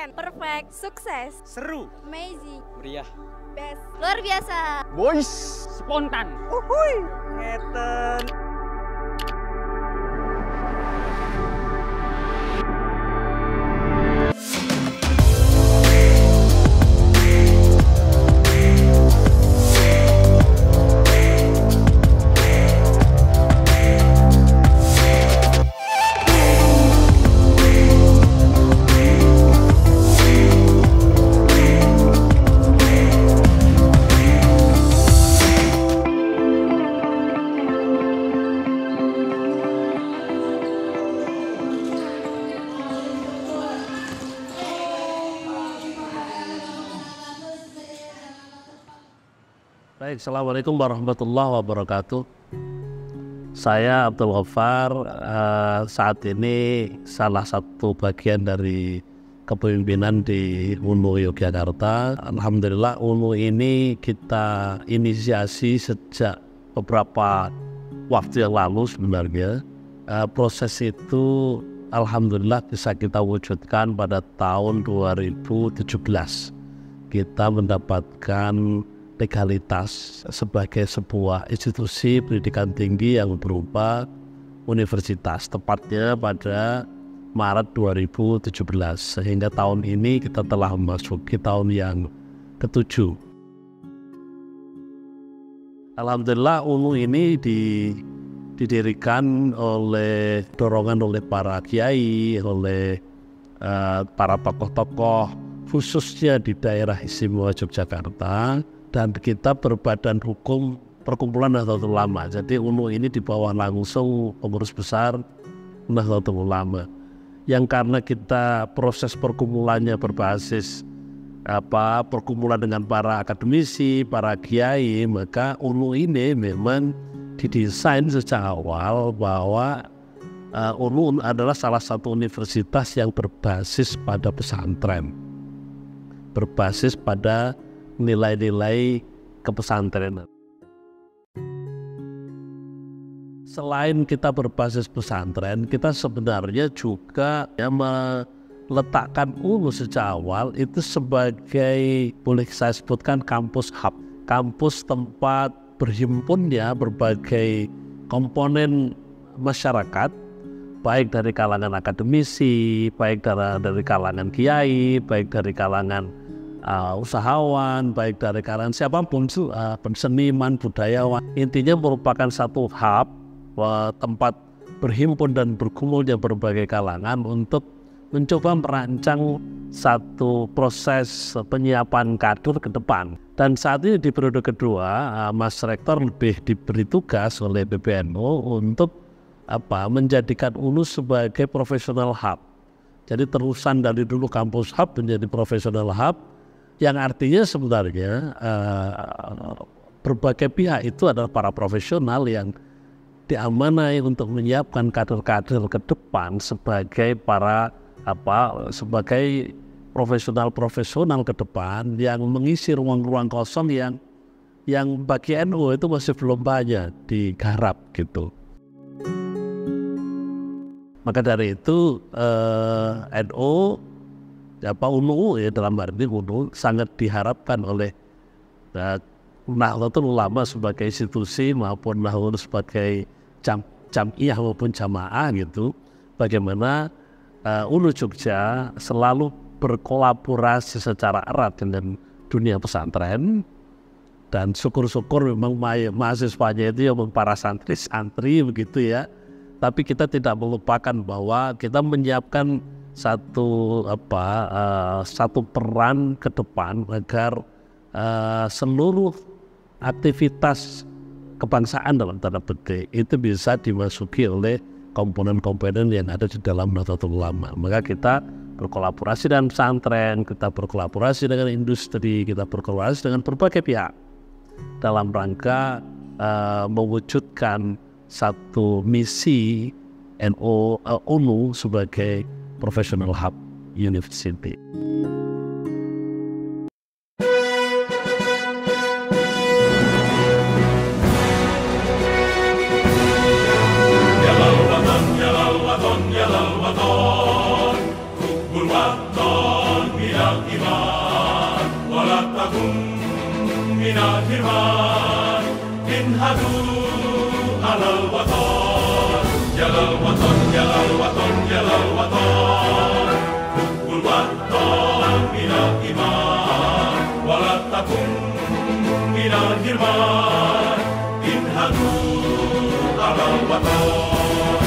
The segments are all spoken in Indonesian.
keren, perfect, sukses, seru, amazing, meriah, best, luar biasa, boys, spontan. uhuy, ngeten. Baik, Assalamualaikum warahmatullahi wabarakatuh. Saya Abdul Ghaffar, saat ini salah satu bagian dari kepemimpinan di UNU Yogyakarta. Alhamdulillah UNU ini kita inisiasi sejak beberapa waktu yang lalu sebenarnya. Proses itu alhamdulillah bisa kita wujudkan pada tahun 2017. Kita mendapatkan legalitas sebagai sebuah institusi pendidikan tinggi yang berupa universitas, tepatnya pada Maret 2017, sehingga tahun ini kita telah memasuki tahun yang ke-7. Alhamdulillah UNU ini didirikan oleh dorongan oleh para kiai, oleh para tokoh-tokoh khususnya di daerah istimewa Yogyakarta. Dan kita berbadan hukum Perkumpulan Nahdlatul Ulama. Jadi UNU ini di bawah langsung pengurus besar Nahdlatul Ulama. Yang karena kita proses perkumpulannya berbasis perkumpulan dengan para akademisi, para kiai, maka UNU ini memang didesain sejak awal bahwa UNU adalah salah satu universitas yang berbasis pada pesantren, berbasis pada nilai-nilai kepesantrenan. Selain kita berbasis pesantren, kita sebenarnya juga meletakkan UNU sejak awal itu sebagai, boleh saya sebutkan, kampus hub, kampus tempat berhimpunnya berbagai komponen masyarakat, baik dari kalangan akademisi, baik dari kalangan kiai, baik dari kalangan usahawan, baik dari kalangan siapapun, seniman, budayawan. Intinya merupakan satu hub, tempat berhimpun dan berkumpulnya berbagai kalangan untuk mencoba merancang satu proses penyiapan kader ke depan. Dan saat ini di periode kedua, Mas Rektor lebih diberi tugas oleh PBNU untuk menjadikan UNU sebagai professional hub. Jadi terusan dari dulu kampus hub menjadi professional hub, yang artinya sebenarnya berbagai pihak itu adalah para profesional yang diamanai untuk menyiapkan kader-kader ke depan sebagai sebagai profesional ke depan yang mengisi ruang-ruang kosong yang bagi NU itu masih belum banyak digarap gitu. Maka dari itu NU UNU dalam arti UNU sangat diharapkan oleh Nahdlatul Ulama sebagai institusi maupun Nahdlatul sebagai jam'iyah maupun jamaah gitu. Bagaimana UNU Jogja selalu berkolaborasi secara erat dengan dunia pesantren, dan syukur-syukur memang mahasiswanya itu yang para santri begitu ya. Tapi kita tidak melupakan bahwa kita menyiapkan satu peran ke depan agar seluruh aktivitas kebangsaan dalam tanda petik itu bisa dimasuki oleh komponen-komponen yang ada di dalam Nahdlatul Ulama. Maka kita berkolaborasi dengan pesantren, kita berkolaborasi dengan industri, kita berkolaborasi dengan berbagai pihak dalam rangka mewujudkan satu misi UNU sebagai Professional Hub University. Ya lal waton, Ruhul Waton, Sudirman, Inhatu alal waton.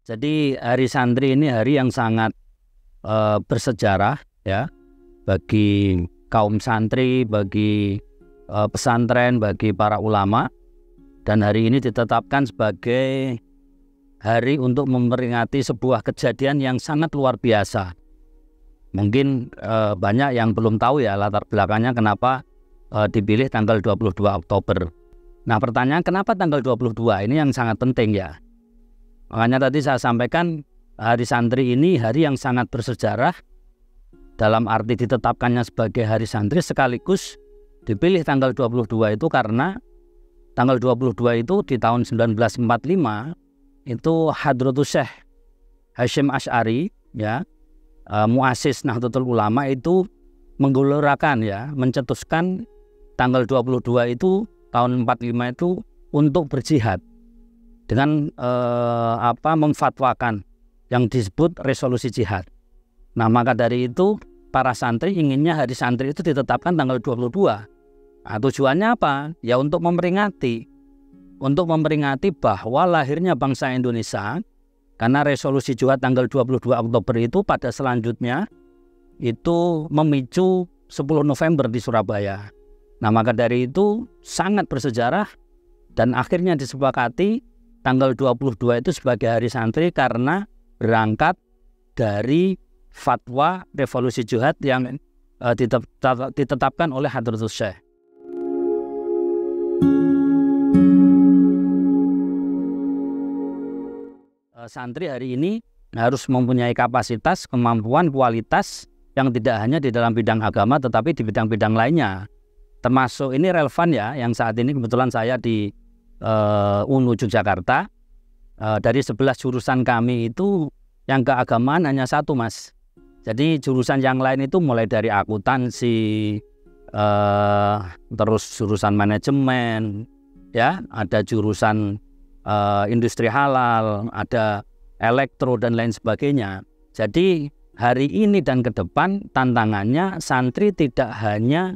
Jadi Hari Santri ini hari yang sangat bersejarah ya bagi kaum santri, bagi pesantren, bagi para ulama. Dan hari ini ditetapkan sebagai hari untuk memperingati sebuah kejadian yang sangat luar biasa. Mungkin banyak yang belum tahu ya latar belakangnya kenapa dipilih tanggal 22 Oktober. Nah, pertanyaan kenapa tanggal 22 ini yang sangat penting ya. Makanya tadi saya sampaikan Hari Santri ini hari yang sangat bersejarah dalam arti ditetapkannya sebagai Hari Santri, sekaligus dipilih tanggal 22 itu karena tanggal 22 itu di tahun 1945 itu Hadratus Syekh Hasyim Asy'ari ya, muassis Nahdlatul Ulama itu menggelorakan ya, mencetuskan tanggal 22 itu tahun 45 itu untuk berjihad dengan memfatwakan yang disebut resolusi jihad. Nah, maka dari itu para santri inginnya Hari Santri itu ditetapkan tanggal 22. Nah, tujuannya apa? Ya untuk memperingati bahwa lahirnya bangsa Indonesia, karena resolusi jihad tanggal 22 Oktober itu pada selanjutnya itu memicu 10 November di Surabaya. Nah, maka dari itu sangat bersejarah dan akhirnya disepakati tanggal 22 itu sebagai Hari Santri karena berangkat dari fatwa revolusi jihad yang ditetapkan oleh Hadratus Syekh. Santri hari ini harus mempunyai kapasitas, kemampuan, kualitas yang tidak hanya di dalam bidang agama tetapi di bidang-bidang lainnya. Termasuk ini relevan ya, yang saat ini kebetulan saya di UNU Yogyakarta. Dari 11 jurusan kami itu yang keagamaan hanya 1, Mas. Jadi jurusan yang lain itu mulai dari akuntansi, terus jurusan manajemen, ya, ada jurusan industri halal, ada elektro dan lain sebagainya. Jadi hari ini dan ke depan tantangannya santri tidak hanya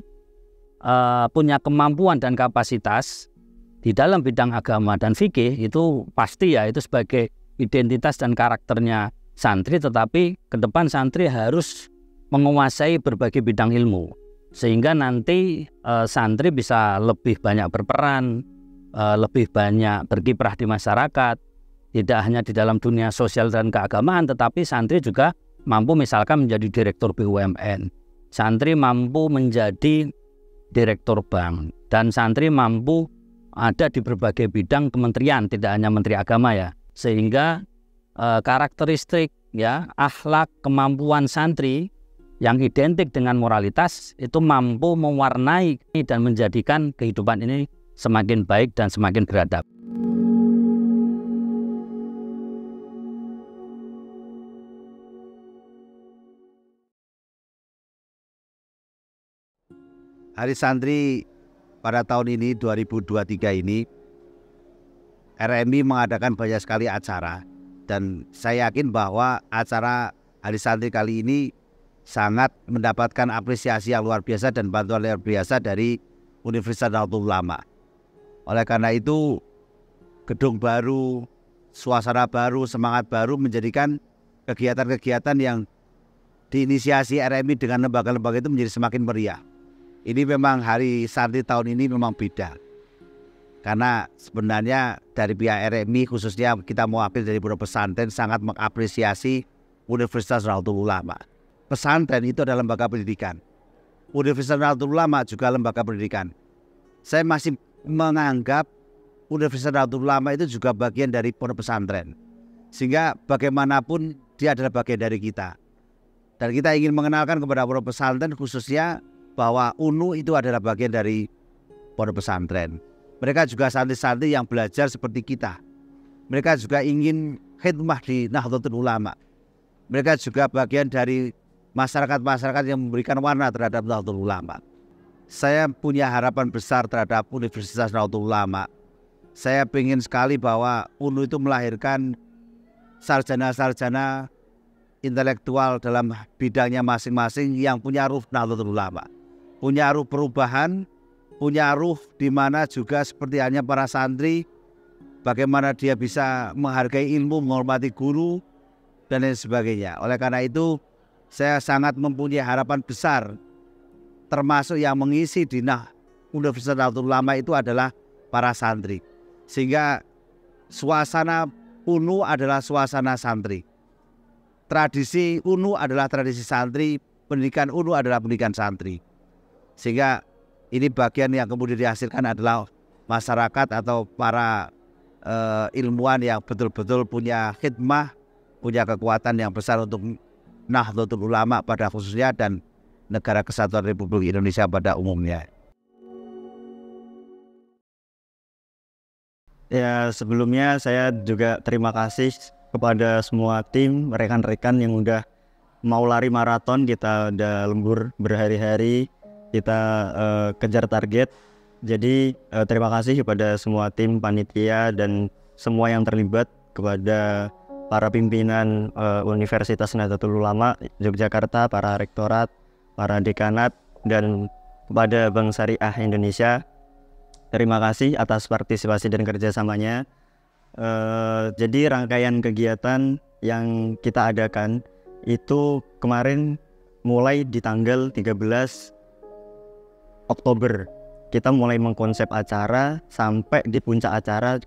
punya kemampuan dan kapasitas di dalam bidang agama dan fikih, itu pasti ya, itu sebagai identitas dan karakternya santri, tetapi ke depan santri harus menguasai berbagai bidang ilmu sehingga nanti santri bisa lebih banyak berperan, lebih banyak berkiprah di masyarakat, tidak hanya di dalam dunia sosial dan keagamaan, tetapi santri juga mampu misalkan menjadi direktur BUMN, santri mampu menjadi direktur bank, dan santri mampu ada di berbagai bidang kementerian, tidak hanya menteri agama ya. Sehingga karakteristik ya, akhlak, kemampuan santri yang identik dengan moralitas itu mampu mewarnai dan menjadikan kehidupan ini semakin baik dan semakin beradab. Hari Santri pada tahun ini 2023 ini RMI mengadakan banyak sekali acara, dan saya yakin bahwa acara Hari Santri kali ini sangat mendapatkan apresiasi yang luar biasa dan bantuan luar biasa dari Universitas Nahdlatul Ulama. Oleh karena itu gedung baru, suasana baru, semangat baru menjadikan kegiatan-kegiatan yang diinisiasi RMI dengan lembaga-lembaga itu menjadi semakin meriah. Ini memang Hari Santri tahun ini memang beda, karena sebenarnya dari pihak RMI khususnya kita mewakili dari Pondok Pesantren sangat mengapresiasi Universitas Nahdlatul Ulama. Pesantren itu adalah lembaga pendidikan, Universitas Nahdlatul Ulama juga lembaga pendidikan. Saya masih menganggap Universitas Nahdlatul Ulama itu juga bagian dari Pondok Pesantren, sehingga bagaimanapun dia adalah bagian dari kita. Dan kita ingin mengenalkan kepada Pondok Pesantren khususnya bahwa UNU itu adalah bagian dari Pondok Pesantren. Mereka juga santri-santri yang belajar seperti kita. Mereka juga ingin khidmah di Nahdlatul Ulama. Mereka juga bagian dari masyarakat-masyarakat yang memberikan warna terhadap Nahdlatul Ulama. Saya punya harapan besar terhadap Universitas Nahdlatul Ulama. Saya ingin sekali bahwa UNU itu melahirkan sarjana-sarjana intelektual dalam bidangnya masing-masing yang punya ruh Nahdlatul Ulama, punya ruh perubahan, punya ruh di mana juga seperti hanya para santri, bagaimana dia bisa menghargai ilmu, menghormati guru, dan lain sebagainya. Oleh karena itu, saya sangat mempunyai harapan besar, termasuk yang mengisi di Universitas Nahdlatul Ulama itu adalah para santri. Sehingga suasana UNU adalah suasana santri. Tradisi UNU adalah tradisi santri, pendidikan UNU adalah pendidikan santri. Sehingga ini bagian yang kemudian dihasilkan adalah masyarakat atau para ilmuwan yang betul-betul punya khidmah, punya kekuatan yang besar untuk Nahdlatul Ulama pada khususnya dan Negara Kesatuan Republik Indonesia pada umumnya. Ya, sebelumnya saya juga terima kasih kepada semua tim, rekan-rekan yang udah mau lari maraton. Kita udah lembur berhari-hari, kita kejar target. Jadi terima kasih kepada semua tim panitia dan semua yang terlibat, kepada para pimpinan Universitas Nahdlatul Ulama Yogyakarta, para rektorat, para dekanat, dan kepada Bank Syariah Indonesia. Terima kasih atas partisipasi dan kerjasamanya. Jadi rangkaian kegiatan yang kita adakan itu kemarin mulai di tanggal 13 Oktober. Kita mulai mengkonsep acara sampai di puncak acara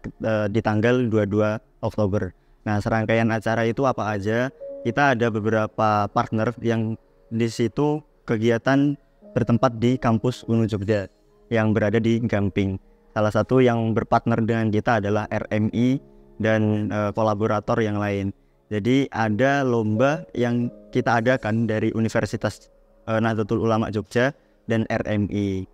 di tanggal 22 Oktober. Nah, serangkaian acara itu apa aja? Kita ada beberapa partner yang di situ kegiatan bertempat di kampus UNU Jogja yang berada di Gamping. Salah satu yang berpartner dengan kita adalah RMI dan kolaborator yang lain. Jadi ada lomba yang kita adakan dari Universitas Nahdlatul Ulama Jogja dan RMI.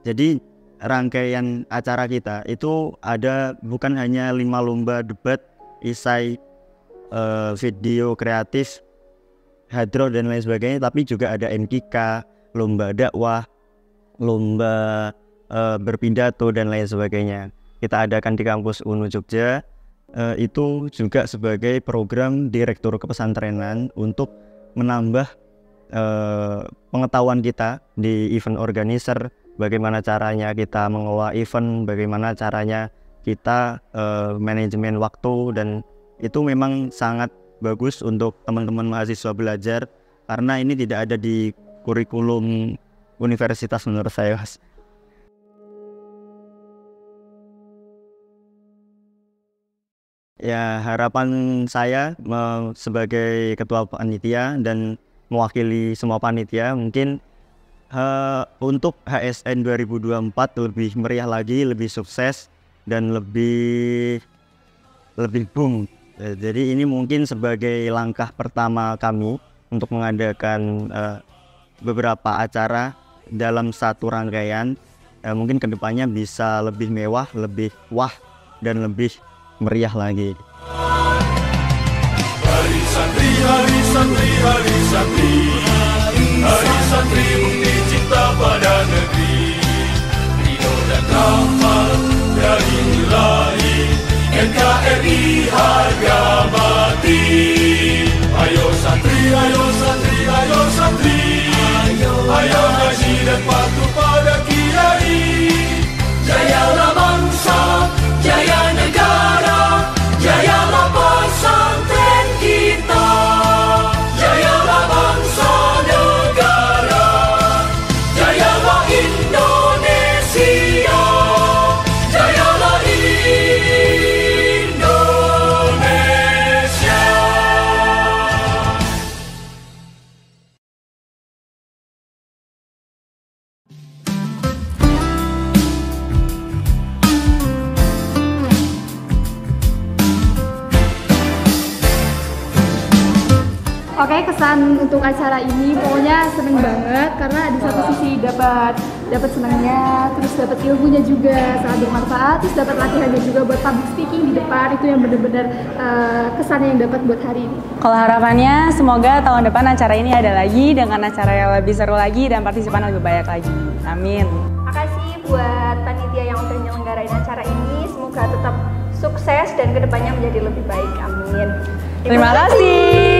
Jadi rangkaian acara kita itu ada bukan hanya 5 lomba debat, isai, video kreatif, hadroh dan lain sebagainya, tapi juga ada MKK, lomba dakwah, lomba berpidato dan lain sebagainya. Kita adakan di kampus UNU Jogja, itu juga sebagai program direktur kepesantrenan untuk menambah pengetahuan kita di event organizer, bagaimana caranya kita mengelola event, bagaimana caranya kita manajemen waktu, dan itu memang sangat bagus untuk teman-teman mahasiswa belajar karena ini tidak ada di kurikulum universitas menurut saya. Ya, harapan saya sebagai ketua panitia dan mewakili semua panitia mungkin untuk HSN 2024 lebih meriah lagi, lebih sukses dan lebih boom. Jadi ini mungkin sebagai langkah pertama kami untuk mengadakan beberapa acara dalam satu rangkaian. Mungkin kedepannya bisa lebih mewah, lebih wah dan lebih meriah lagi. Hari santri, hari santri, hari santri, hari santri bukti cinta pada negeri. Ridho dan rahmat dari Ilahi, NKRI harga mati. Ayo santri, ayo santri, ayo santri, ayo ngaji dan patuh pada kiai. Jayalah bangsa, jaya negara, jayalah pesantren kita. Jayalah bangsa negara, jayalah Indonesia, jayalah Indonesia. Oke, kesan untuk acara ini pokoknya seneng banget karena di satu sisi dapat senangnya, terus dapat ilmunya juga sangat bermanfaat, terus dapat latihannya juga buat public speaking di depan. Itu yang benar-benar kesan yang dapat buat hari ini. Kalau harapannya semoga tahun depan acara ini ada lagi dengan acara yang lebih seru lagi dan partisipan lebih banyak lagi. Amin. Makasih buat panitia yang udah nyelenggarain acara ini. Semoga tetap sukses dan kedepannya menjadi lebih baik. Amin. Terima kasih.